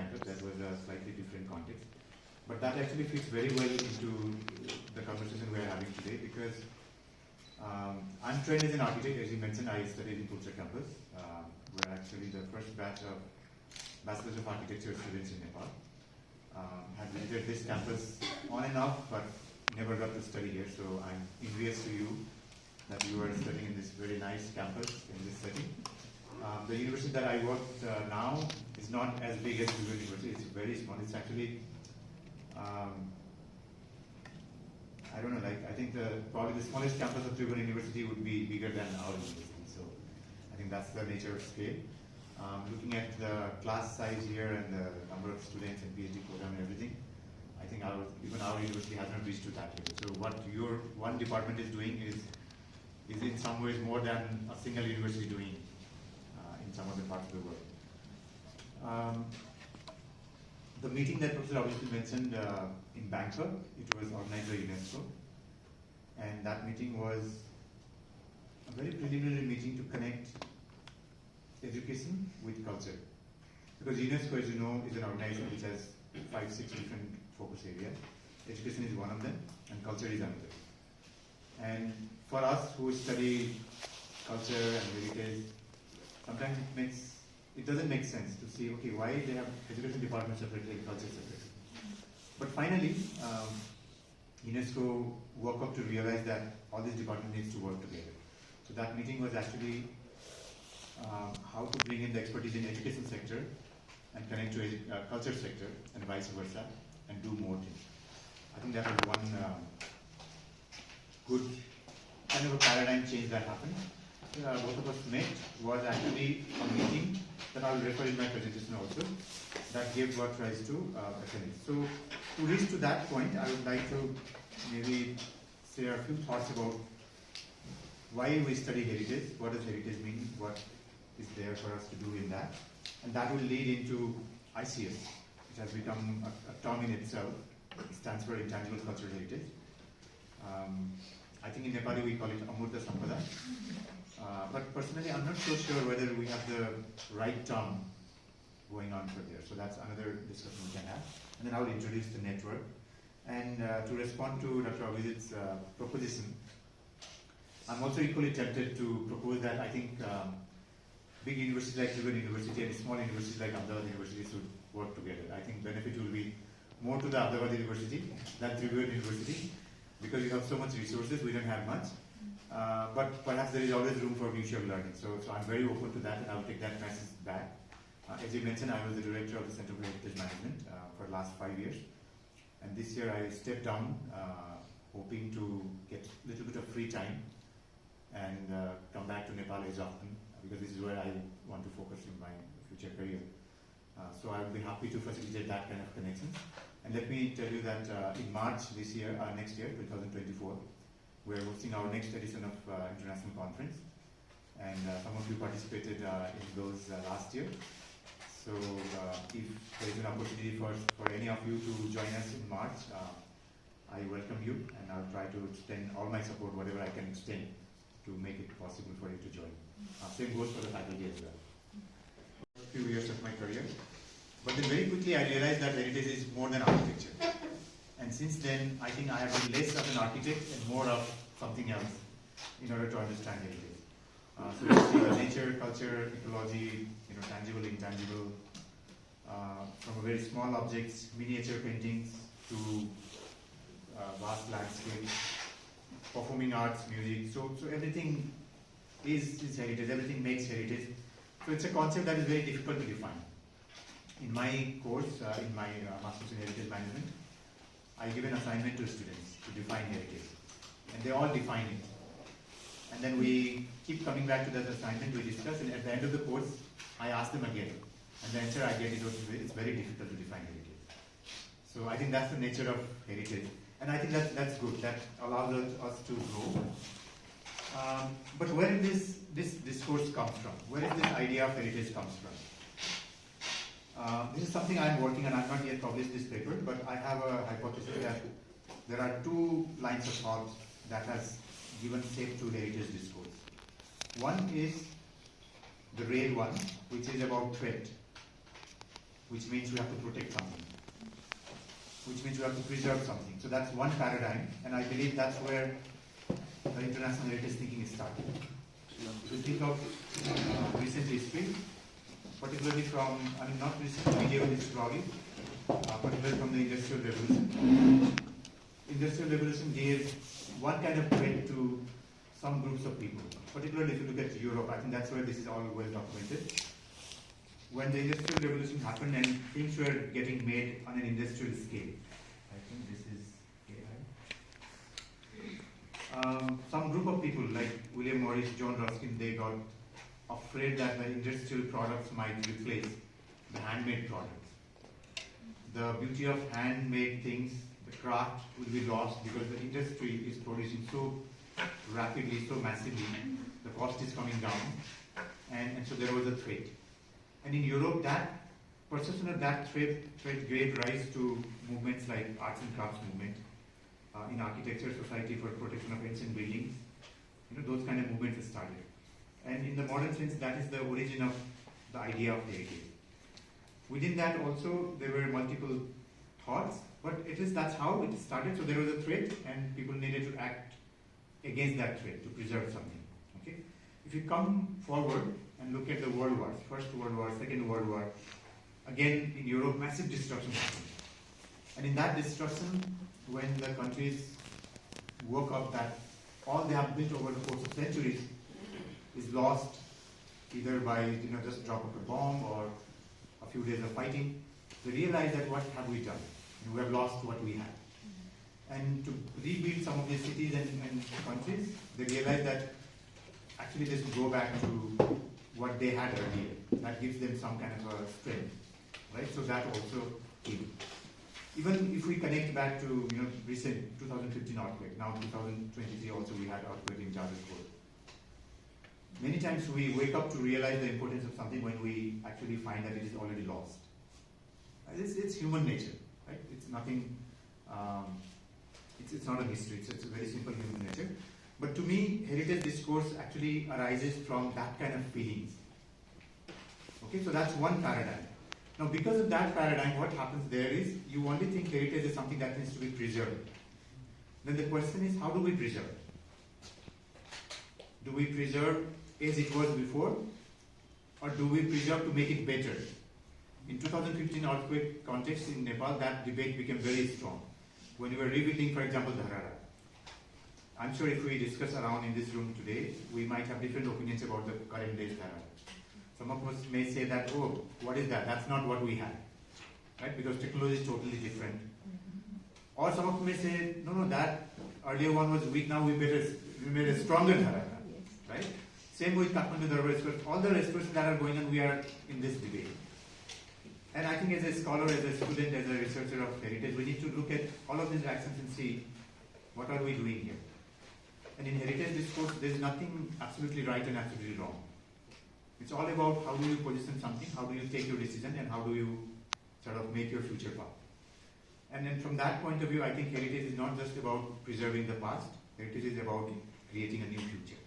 Bangalore. That was a slightly different context. But that actually fits very well into the conversation we are having today because I'm trained as an architect. As you mentioned, I studied in Tulsa campus. We're actually the first batch of Bachelor's of Architecture students in Nepal. Have visited this campus on and off, but never got to study here. So I'm envious to you that you are studying in this very nice campus in this setting. The university that I work now is not as big as Tribhuvan University. It's very small. It's actually, I don't know, like I think probably the smallest campus of Tribhuvan University would be bigger than our university. So I think that's the nature of scale. Looking at the class size here and the number of students and PhD program and everything, I think even our university has not reached to that level. So what your one department is doing is in some ways more than a single university doing in some other parts of the world. The meeting that Professor obviously mentioned in Bangkok, it was organized by UNESCO, and that meeting was a very preliminary meeting to connect education with culture. Because UNESCO, as you know, is an organization which has 5-6 different focus areas. Education is one of them, and culture is another. And for us who study culture and heritage, sometimes it doesn't make sense to see, okay, why they have education department separately and culture separately. But finally, UNESCO woke up to realize that all these departments needs to work together. So that meeting was actually how to bring in the expertise in education sector and connect to culture sector and vice versa and do more things. I think that was one good kind of a paradigm change that happened. Both of us met was actually a meeting that I will refer in my presentation also that gave birth rise to FRCON. So to reach to that point, I would like to maybe share a few thoughts about why we study heritage, what does heritage mean, what is there for us to do in that, and that will lead into ICS, which has become a term in itself. It stands for Intangible Cultural Heritage. I think in Nepali we call it Amurta Sampada. But personally, I'm not so sure whether we have the right term going on for there. So that's another discussion we can have. And then I will introduce the network. And to respond to Dr. Abhijit's proposition, I'm also equally tempted to propose that I think big universities like Tribhuvan University and small universities like Ahmadabad University should work together. I think benefit will be more to the Ahmadabad University than Tribhuvan University because you have so much resources, we don't have much. But perhaps there is always room for mutual learning. So I'm very open to that and I'll take that message back. As you mentioned, I was the director of the Center for Heritage Management for the last 5 years. And this year I stepped down, hoping to get a little bit of free time and come back to Nepal as often because this is where I want to focus in my future career. So I will be happy to facilitate that kind of connection. And let me tell you that in March this year, next year, 2024, we're hosting our next edition of international conference. And some of you participated in those last year. So if there is an opportunity for any of you to join us in March, I welcome you and I'll try to extend all my support, whatever I can extend, to make it possible for you to join. Same goes for the faculty as well. A few years of my career. But then very quickly I realized that heritage is more than architecture. And since then, I think I have been less of an architect and more of something else in order to understand heritage. So you see nature, culture, ecology, tangible, intangible, from a very small objects, miniature paintings, to vast landscapes, performing arts, music. So everything is heritage, everything makes heritage. So it's a concept that is very difficult to define. In my course, in my Master's in Heritage Management, I give an assignment to students to define heritage. And they all define it. And then we keep coming back to that assignment, we discuss, and at the end of the course, I ask them again. And the answer I get is it's very difficult to define heritage. So I think that's the nature of heritage. And I think that's good. That allows us to grow. But where did this discourse comes from? Where did this idea of heritage comes from? This is something I'm working on. I have not yet published this paper, but I have a hypothesis that there are two lines of thought that has given shape to heritage discourse. One is the real one, which is about threat. which means we have to protect something, which means we have to preserve something. So that's one paradigm, and I believe that's where the international heritage thinking is started. To think of recent history, particularly from, I mean, not recent, medieval history, particularly from the Industrial Revolution. Industrial Revolution gave one kind of threat to some groups of people, particularly if you look at Europe. I think that's where this is all well documented. When the Industrial Revolution happened and things were getting made on an industrial scale, I think this is AI. Some group of people like William Morris, John Ruskin, they got afraid that the industrial products might replace the handmade products. The beauty of handmade things, the craft will be lost because the industry is producing so rapidly, so massively, the cost is coming down, and so there was a threat. And in Europe, that perception of that threat gave rise to movements like arts and crafts movement, in architecture, society for protection of ancient buildings, those kind of movements started. And in the modern sense, that is the origin of the idea of heritage. Within that also, there were multiple thoughts, but that's how it started. So there was a threat, and people needed to act against that threat to preserve something. Okay, if you come forward and look at the world wars, First World War, Second World War, again in Europe, massive destruction happened. And in that destruction, when the countries woke up that all they have built over the course of centuries is lost, either by just drop of a bomb or a few days of fighting, they realize that what have we done? We have lost what we had. And to rebuild some of these cities and countries, they realize that actually they should go back to what they had earlier. That gives them some kind of a strength, right? So that also came. Even if we connect back to recent 2015 earthquake, now 2023 also we had earthquake in Jadavpur. Many times we wake up to realize the importance of something when we actually find that it is already lost. It's human nature, right? It's nothing. It's not a mystery. It's a very simple human nature. But to me, heritage discourse actually arises from that kind of feelings. Okay, so that's one paradigm. Now, because of that paradigm, what happens there is you only think heritage is something that needs to be preserved. Then the question is, how do we preserve it? Do we preserve as it was before, or do we preserve to make it better? In 2015 earthquake context in Nepal, that debate became very strong. When we were rebuilding, for example, Dharara, I'm sure if we discuss around in this room today, we might have different opinions about the current day's Dharara. Some of us may say that, oh, what is that? That's not what we had, right? Because technology is totally different. Or some of us may say, no, that earlier one was weak, now we made a stronger Dharara, right? Same with Kathmandu Darbar Express. All the expressions that are going on, we are in this debate. And I think as a scholar, as a student, as a researcher of heritage, we need to look at all of these actions and see what are we doing here. And in heritage discourse, there is nothing absolutely right and absolutely wrong. It's all about how do you position something, how do you take your decision, and how do you sort of make your future path. And then from that point of view, I think heritage is not just about preserving the past, heritage is about creating a new future.